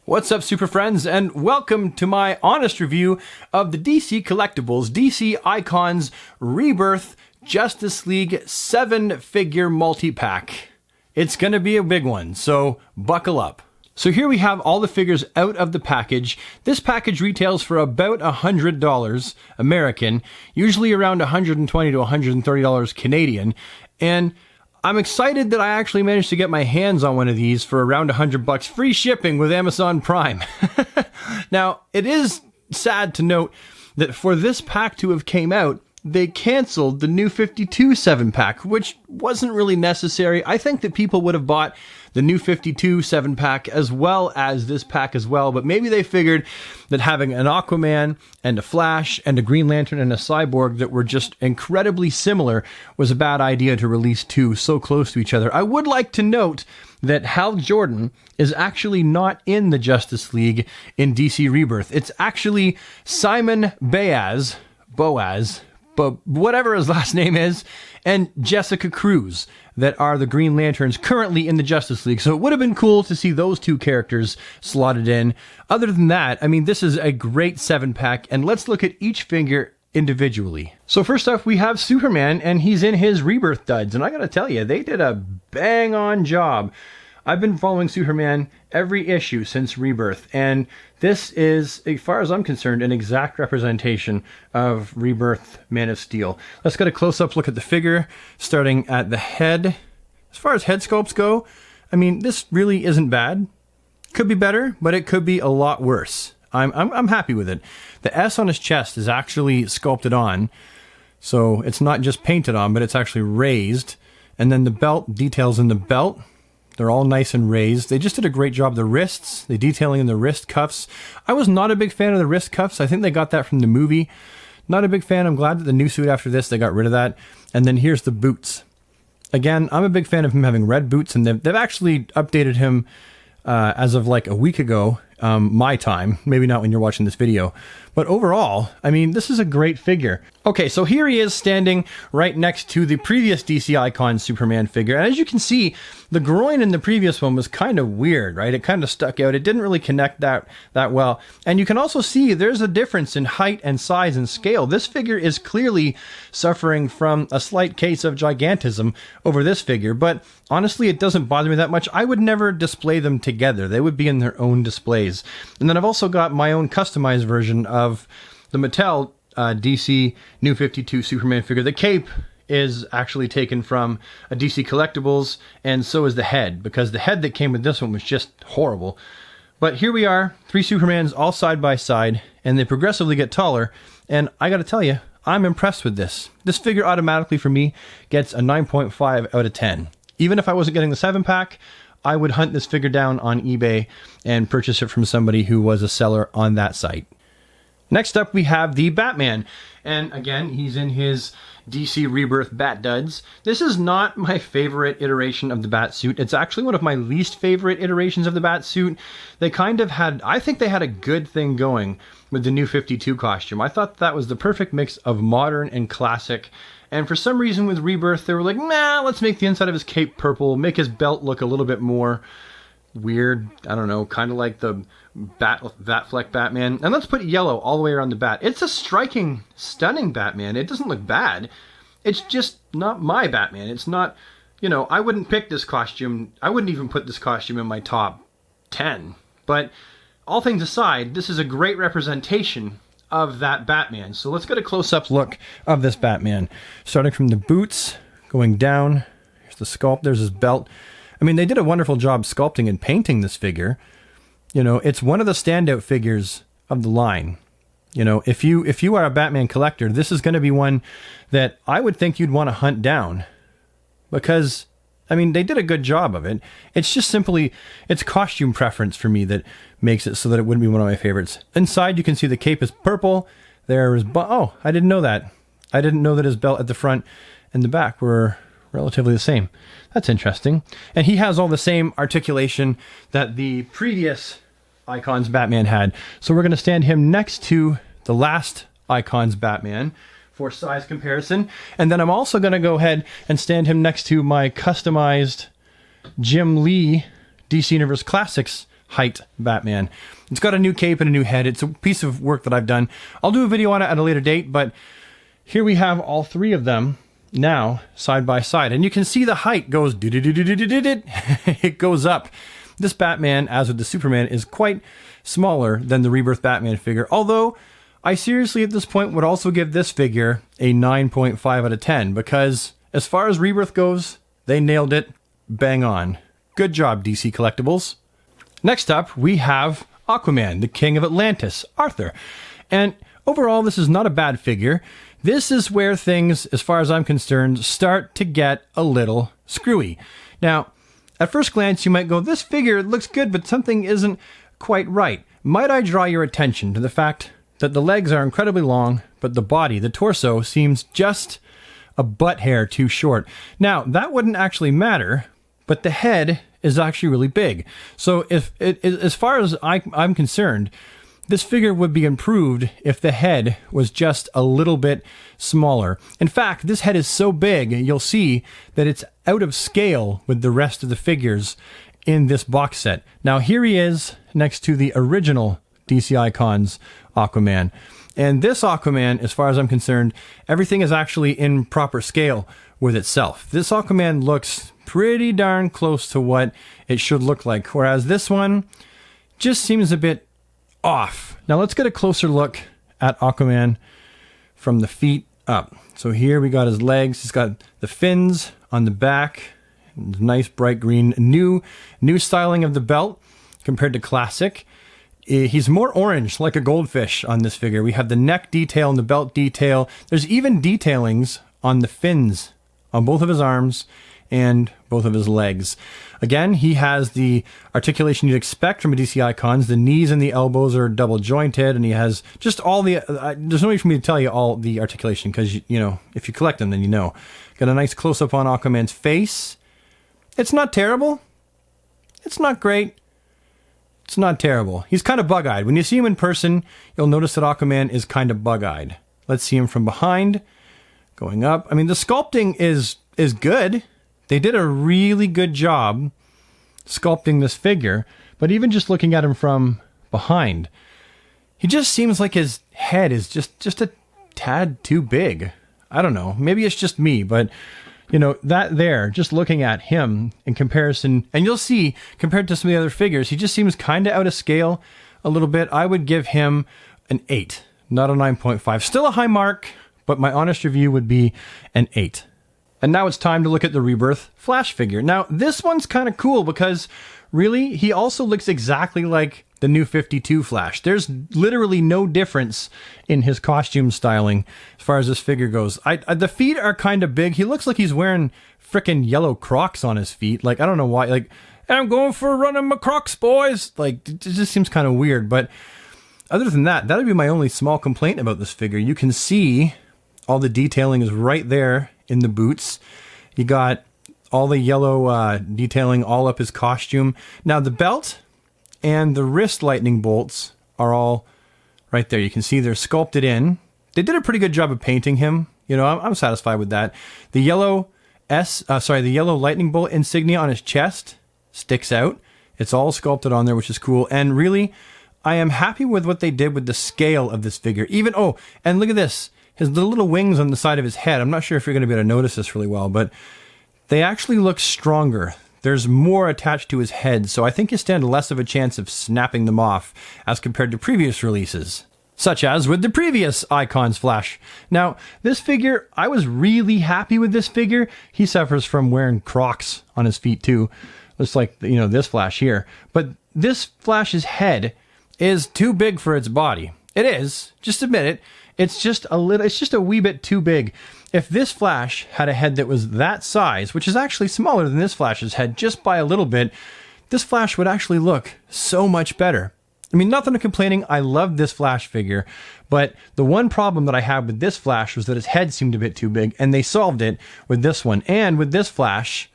What's up, super friends, and welcome to my honest review of the DC Collectibles DC Icons Rebirth Justice League 7-figure multi-pack. It's gonna be a big one, so buckle up. So here we have all the figures out of the package. This package retails for about $100 American, usually around $120 to $130 Canadian, and I'm excited that I actually managed to get my hands on one of these for around $100 free shipping with Amazon Prime. Now, it is sad to note that for this pack to have came out, they canceled the new 52 7-pack, which wasn't really necessary. I think that people would have bought the new 52 7-pack as well as this pack as well, but maybe they figured that having an Aquaman and a Flash and a Green Lantern and a Cyborg that were just incredibly similar was a bad idea to release two so close to each other. I would like to note that Hal Jordan is actually not in the Justice League in DC Rebirth. It's actually Simon Boaz, but whatever his last name is, and Jessica Cruz that are the Green Lanterns currently in the Justice League. So it would have been cool to see those two characters slotted in. Other than that, I mean, this is a great 7-pack, and let's look at each figure individually. So first off, we have Superman, and he's in his Rebirth duds, and I gotta tell you, they did a bang-on job. I've been following Superman every issue since Rebirth, and this is, as far as I'm concerned, an exact representation of Rebirth Man of Steel. Let's get a close-up look at the figure, starting at the head. As far as head sculpts go, I mean, this really isn't bad. Could be better, but it could be a lot worse. I'm happy with it. The S on his chest is actually sculpted on, so it's not just painted on, but it's actually raised. And then the belt, details in the belt, they're all nice and raised. They just did a great job. The wrists, the detailing in the wrist cuffs. I was not a big fan of the wrist cuffs. I think they got that from the movie. Not a big fan. I'm glad that the new suit after this, they got rid of that. And then here's the boots. Again, I'm a big fan of him having red boots, and they've actually updated him as of like a week ago, my time. Maybe not when you're watching this video. But overall, I mean, this is a great figure. Okay, so here he is standing right next to the previous DC Icon Superman figure. And as you can see, the groin in the previous one was kind of weird, right? It kind of stuck out. It didn't really connect that well. And you can also see there's a difference in height and size and scale. This figure is clearly suffering from a slight case of gigantism over this figure. But honestly, it doesn't bother me that much. I would never display them together. They would be in their own displays. And then I've also got my own customized version of the Mattel DC New 52 Superman figure. The cape is actually taken from a DC Collectibles, and so is the head, because the head that came with this one was just horrible. But here we are, 3 Supermans all side by side, and they progressively get taller, and I gotta tell you, I'm impressed with this. This figure automatically for me gets a 9.5 out of 10. Even if I wasn't getting the 7-pack, I would hunt this figure down on eBay and purchase it from somebody who was a seller on that site. Next up, we have the Batman. And again, he's in his DC Rebirth Bat Duds. This is not my favorite iteration of the Bat suit. It's actually one of my least favorite iterations of the Bat suit. They kind of had, I think they had a good thing going with the new 52 costume. I thought that was the perfect mix of modern and classic. And for some reason with Rebirth, they were like, nah, let's make the inside of his cape purple, make his belt look a little bit more weird, I don't know, kind of like the Batfleck Batman. And let's put yellow all the way around the bat. It's a striking, stunning Batman. It doesn't look bad. It's just not my Batman. It's not, you know, I wouldn't pick this costume. I wouldn't even put this costume in my top 10. But all things aside, this is a great representation of that Batman. So let's get a close-up look of this Batman. Starting from the boots, going down. Here's the sculpt. There's his belt. I mean, they did a wonderful job sculpting and painting this figure. You know, it's one of the standout figures of the line. You know, if you are a Batman collector, this is going to be one that I would think you'd want to hunt down. Because, I mean, they did a good job of it. It's just simply, it's costume preference for me that makes it so that it wouldn't be one of my favorites. Inside, you can see the cape is purple. There is, oh, I didn't know that. I didn't know that his belt at the front and the back were relatively the same. That's interesting. And he has all the same articulation that the previous Icons Batman had. So we're going to stand him next to the last Icons Batman for size comparison. And then I'm also going to go ahead and stand him next to my customized Jim Lee DC Universe Classics height Batman. It's got a new cape and a new head. It's a piece of work that I've done. I'll do a video on it at a later date, but here we have all three of them now side by side. And you can see the height goes it goes up. This Batman, as with the Superman, is quite smaller than the Rebirth Batman figure. Although, I seriously at this point would also give this figure a 9.5 out of 10 because as far as Rebirth goes, they nailed it bang on. Good job, DC Collectibles. Next up, we have Aquaman, the King of Atlantis, Arthur. And overall, this is not a bad figure. This is where things, as far as I'm concerned, start to get a little screwy. Now, at first glance, you might go, this figure looks good, but something isn't quite right. Might I draw your attention to the fact that the legs are incredibly long, but the body, the torso, seems just a butt hair too short. Now, that wouldn't actually matter, but the head is actually really big. So as far as I'm concerned, this figure would be improved if the head was just a little bit smaller. In fact, this head is so big, you'll see that it's out of scale with the rest of the figures in this box set. Now, here he is next to the original DC Icons Aquaman. And this Aquaman, as far as I'm concerned, everything is actually in proper scale with itself. This Aquaman looks pretty darn close to what it should look like, whereas this one just seems a bit off. Now let's get a closer look at Aquaman from the feet up. So here we got his legs. He's got the fins on the back. Nice bright green. New styling of the belt compared to classic. He's more orange, like a goldfish on this figure. We have the neck detail and the belt detail. There's even detailings on the fins on both of his arms and both of his legs. Again, he has the articulation you'd expect from a DC Icons. The knees and the elbows are double jointed, and he has just all the... there's no need for me to tell you all the articulation, because, you know, if you collect them, then you know. Got a nice close-up on Aquaman's face. It's not terrible. It's not great. It's not terrible. He's kind of bug-eyed. When you see him in person, you'll notice that Aquaman is kind of bug-eyed. Let's see him from behind, going up. I mean, the sculpting is good. They did a really good job sculpting this figure, but even just looking at him from behind, he just seems like his head is just a tad too big. I don't know. Maybe it's just me, but you know, that there, just looking at him in comparison, and you'll see, compared to some of the other figures, he just seems kind of out of scale a little bit. I would give him an 8, not a 9.5. Still a high mark, but my honest review would be an 8. And now it's time to look at the Rebirth Flash figure. Now, this one's kind of cool because, really, he also looks exactly like the new 52 Flash. There's literally no difference in his costume styling as far as this figure goes. The feet are kind of big. He looks like he's wearing frickin' yellow Crocs on his feet. Like, I don't know why. Like, I'm going for a run in my Crocs, boys. Like, it just seems kind of weird. But other than that, that would be my only small complaint about this figure. You can see all the detailing is right there in the boots. You got all the yellow detailing all up his costume. Now, the belt and the wrist lightning bolts are all right there. You can see they're sculpted in. They did a pretty good job of painting him. You know, I'm satisfied with that. The yellow the yellow lightning bolt insignia on his chest sticks out. It's all sculpted on there, which is cool. And really, I am happy with what they did with the scale of this figure. Even, oh, and look at this. The little wings on the side of his head. I'm not sure if you're going to be able to notice this really well, but they actually look stronger. There's more attached to his head, so I think you stand less of a chance of snapping them off as compared to previous releases, such as with the previous Icons Flash. Now, this figure, I was really happy with this figure. He suffers from wearing Crocs on his feet too, just like, you know, this Flash here. But this Flash's head is too big for its body. It is, just admit it. It's just a wee bit too big. If this Flash had a head that was that size, which is actually smaller than this Flash's head just by a little bit, this Flash would actually look so much better. I mean, nothing to complaining. I love this Flash figure, but the one problem that I had with this Flash was that his head seemed a bit too big, and they solved it with this one. And with this Flash,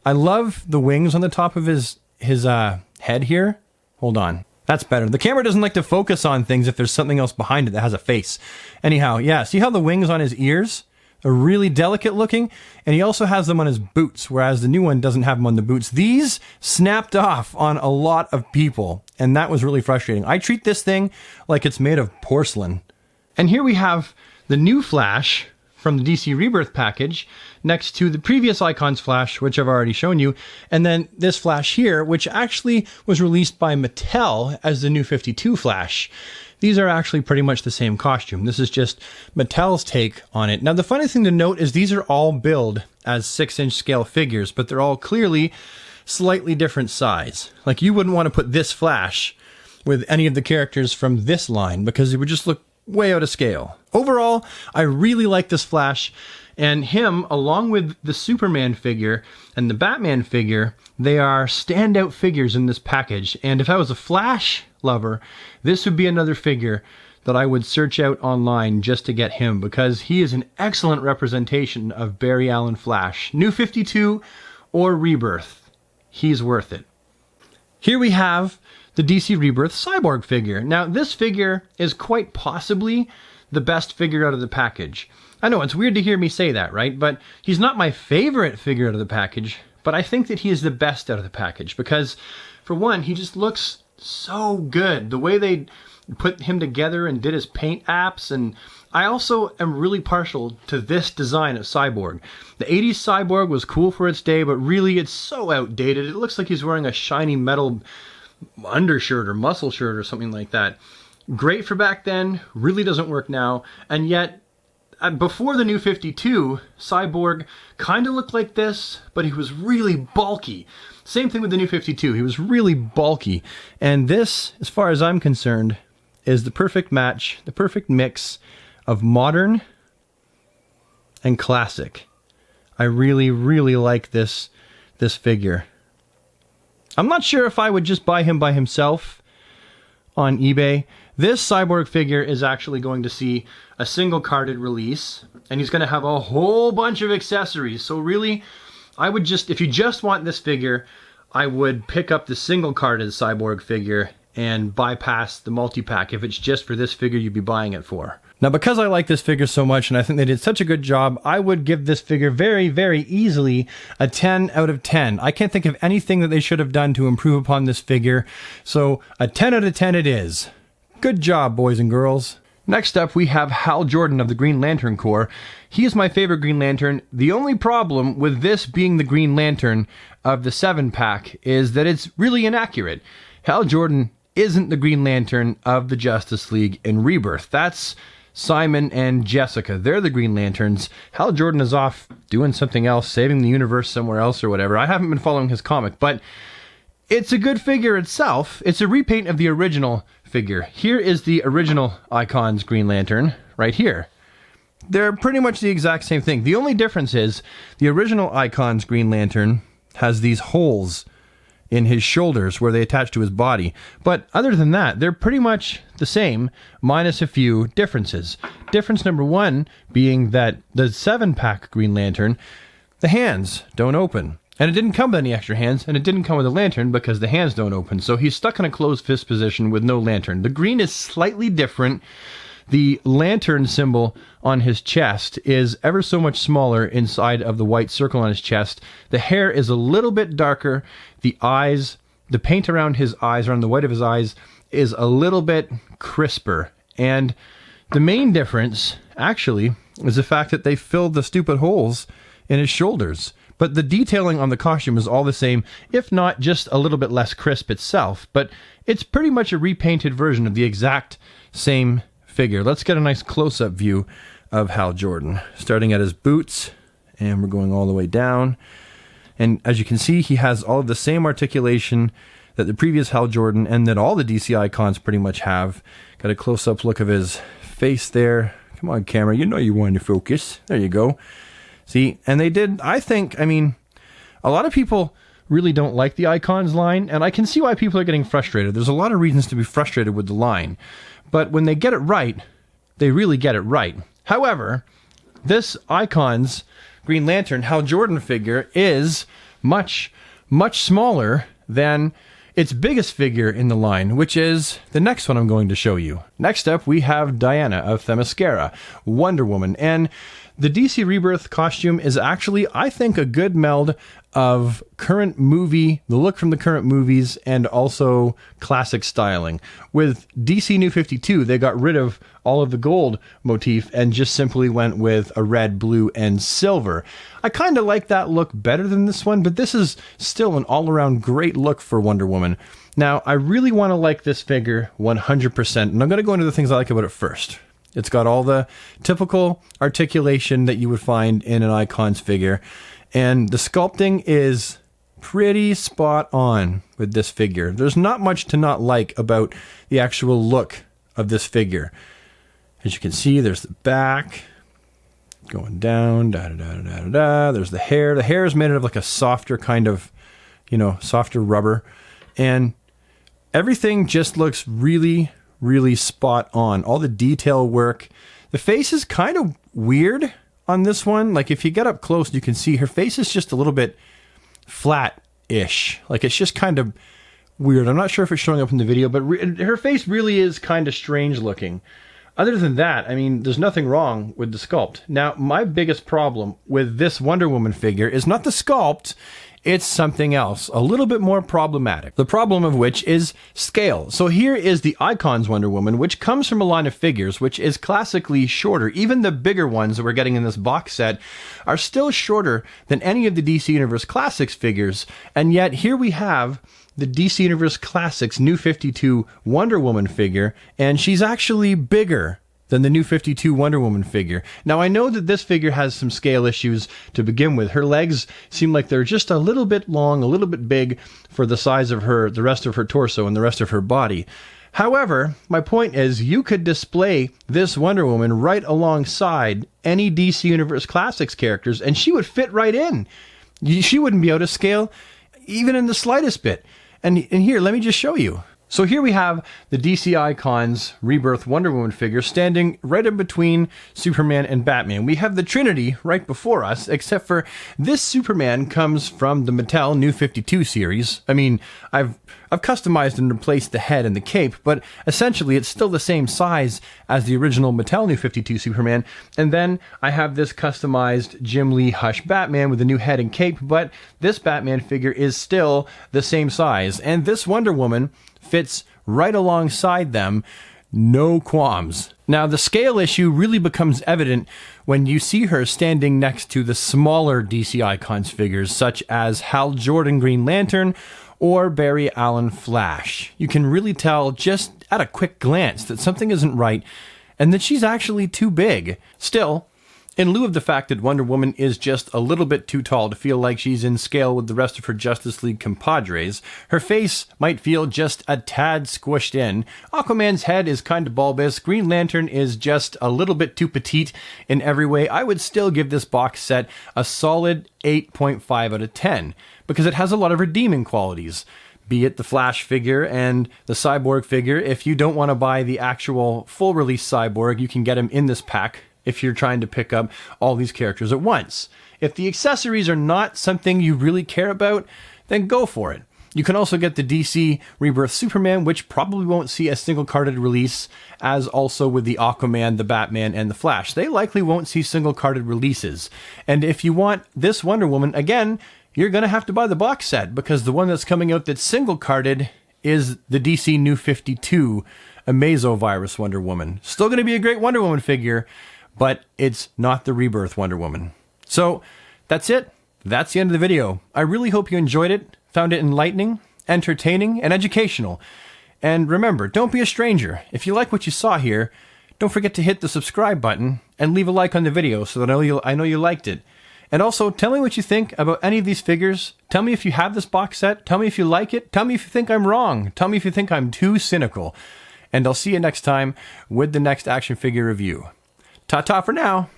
I love the wings on the top of his head here. Hold on. That's better. The camera doesn't like to focus on things if there's something else behind it that has a face. Anyhow, yeah, see how the wings on his ears? are really delicate looking, and he also has them on his boots, whereas the new one doesn't have them on the boots. These snapped off on a lot of people, and that was really frustrating. I treat this thing like it's made of porcelain. And here we have the new Flash from the DC Rebirth package next to the previous Icons Flash, which I've already shown you, and then this Flash here, which actually was released by Mattel as the new 52 Flash. These are actually pretty much the same costume. This is just Mattel's take on it. Now, the funny thing to note is these are all billed as 6-inch scale figures, but they're all clearly slightly different size. Like, you wouldn't want to put this Flash with any of the characters from this line because it would just look way out of scale. Overall, I really like this Flash, and him, along with the Superman figure and the Batman figure, they are standout figures in this package. And if I was a Flash lover, this would be another figure that I would search out online just to get him, because he is an excellent representation of Barry Allen Flash. New 52 or Rebirth, he's worth it. Here we have the DC Rebirth Cyborg figure. Now, this figure is quite possibly the best figure out of the package. I know, it's weird to hear me say that, right? But he's not my favorite figure out of the package, but I think that he is the best out of the package because, for one, he just looks so good. The way they put him together and did his paint apps, and I also am really partial to this design of Cyborg. The 80s Cyborg was cool for its day, but really it's so outdated. It looks like he's wearing a shiny metal undershirt or muscle shirt or something like that. Great for back then, really doesn't work now, and yet before the new 52, Cyborg kind of looked like this, but he was really bulky. Same thing with the new 52, he was really bulky. And this, as far as I'm concerned, is the perfect match, the perfect mix of modern and classic. I really, really like this figure. I'm not sure if I would just buy him by himself on eBay. This Cyborg figure is actually going to see a single carded release, and he's going to have a whole bunch of accessories. So really, I would just, if you just want this figure, I would pick up the single carded Cyborg figure and bypass the multi-pack if it's just for this figure you'd be buying it for. Now, because I like this figure so much and I think they did such a good job, I would give this figure very, very easily a 10 out of 10. I can't think of anything that they should have done to improve upon this figure, so a 10 out of 10 it is. Good job, boys and girls. Next up, we have Hal Jordan of the Green Lantern Corps. He is my favorite Green Lantern. The only problem with this being the Green Lantern of the 7-pack is that it's really inaccurate. Hal Jordan isn't the Green Lantern of the Justice League in Rebirth. That's Simon and Jessica. They're the Green Lanterns. Hal Jordan is off doing something else, saving the universe somewhere else or whatever. I haven't been following his comic, but it's a good figure itself. It's a repaint of the original figure. Here is the original Icons Green Lantern, right here. They're pretty much the exact same thing. The only difference is the original Icons Green Lantern has these holes in his shoulders where they attach to his body. But other than that, they're pretty much the same, minus a few differences. Difference number one being that the 7-pack Green Lantern, the hands don't open. And it didn't come with any extra hands, and it didn't come with a lantern because the hands don't open. So he's stuck in a closed fist position with no lantern. The green is slightly different. The lantern symbol on his chest is ever so much smaller inside of the white circle on his chest. The hair is a little bit darker. The eyes, the paint around his eyes, around the white of his eyes, is a little bit crisper. And the main difference, actually, is the fact that they filled the stupid holes in his shoulders. But the detailing on the costume is all the same, if not just a little bit less crisp itself. But it's pretty much a repainted version of the exact same figure. Let's get a nice close-up view of Hal Jordan, starting at his boots, and we're going all the way down. And as you can see, he has all of the same articulation that the previous Hal Jordan and that all the DC icons pretty much have. Got a close-up look of his face there. Come on, camera, you know you want to focus. There you go. See, and they did, I think, I mean, a lot of people really don't like the Icons line, and I can see why people are getting frustrated. There's a lot of reasons to be frustrated with the line. But when they get it right, they really get it right. However, this Icons Green Lantern Hal Jordan figure is much, much smaller than its biggest figure in the line, which is the next one I'm going to show you. Next up, we have Diana of Themyscira, Wonder Woman. And the DC Rebirth costume is actually, I think, a good meld of current movie, the look from the current movies, and also classic styling. With DC New 52, they got rid of all of the gold motif and just simply went with a red, blue, and silver. I kind of like that look better than this one, but this is still an all-around great look for Wonder Woman. Now, I really want to like this figure 100%, and I'm going to go into the things I like about it first. It's got all the typical articulation that you would find in an Icons figure, and the sculpting is pretty spot on with this figure. There's not much to not like about the actual look of this figure. As you can see, there's the back going down, There's the hair. The hair is made out of like a softer kind of, softer rubber, and everything just looks really, really spot on. All the detail work. The face is kind of weird on this one. Like if you get up close, you can see her face is just a little bit flat-ish. Like it's just kind of weird. I'm not sure if it's showing up in the video, but her face really is kind of strange looking. Other than that, I mean, there's nothing wrong with the sculpt. Now, my biggest problem with this Wonder Woman figure is not the sculpt, it's something else, a little bit more problematic. The problem of which is scale. So here is the Icons Wonder Woman, which comes from a line of figures, which is classically shorter. Even the bigger ones that we're getting in this box set are still shorter than any of the DC Universe Classics figures. And yet here we have the DC Universe Classics New 52 Wonder Woman figure, and she's actually bigger than the New 52 Wonder Woman figure. Now, I know that this figure has some scale issues to begin with. Her legs seem like they're just a little bit long, a little bit big for the size of the rest of her torso and the rest of her body. However, my point is you could display this Wonder Woman right alongside any DC Universe Classics characters, and she would fit right in. She wouldn't be out of scale even in the slightest bit. And here, let me just show you. So here we have the DC Icons Rebirth Wonder Woman figure standing right in between Superman and Batman. We have the Trinity right before us, except for this Superman comes from the Mattel New 52 series. I mean, I've customized and replaced the head and the cape, but essentially it's still the same size as the original Mattel New 52 Superman. And then I have this customized Jim Lee Hush Batman with a new head and cape, but this Batman figure is still the same size. And this Wonder Woman fits right alongside them, no qualms. Now, the scale issue really becomes evident when you see her standing next to the smaller DC Icons figures, such as Hal Jordan Green Lantern or Barry Allen Flash. You can really tell just at a quick glance that something isn't right and that she's actually too big. Still, in lieu of the fact that Wonder Woman is just a little bit too tall to feel like she's in scale with the rest of her Justice League compadres, her face might feel just a tad squished in. Aquaman's head is kind of bulbous. Green Lantern is just a little bit too petite in every way. I would still give this box set a solid 8.5 out of 10 because it has a lot of redeeming qualities. Be it the Flash figure and the Cyborg figure. If you don't want to buy the actual full release Cyborg, you can get him in this pack if you're trying to pick up all these characters at once. If the accessories are not something you really care about, then go for it. You can also get the DC Rebirth Superman, which probably won't see a single-carded release, as also with the Aquaman, the Batman, and the Flash. They likely won't see single-carded releases. And if you want this Wonder Woman, again, you're going to have to buy the box set, because the one that's coming out that's single-carded is the DC New 52 Amazovirus Wonder Woman. Still going to be a great Wonder Woman figure, but it's not the Rebirth Wonder Woman. So that's it. That's the end of the video. I really hope you enjoyed it, found it enlightening, entertaining, and educational. And remember, don't be a stranger. If you like what you saw here, don't forget to hit the subscribe button and leave a like on the video so that I know you liked it. And also, tell me what you think about any of these figures. Tell me if you have this box set. Tell me if you like it. Tell me if you think I'm wrong. Tell me if you think I'm too cynical. And I'll see you next time with the next action figure review. Ta-ta for now.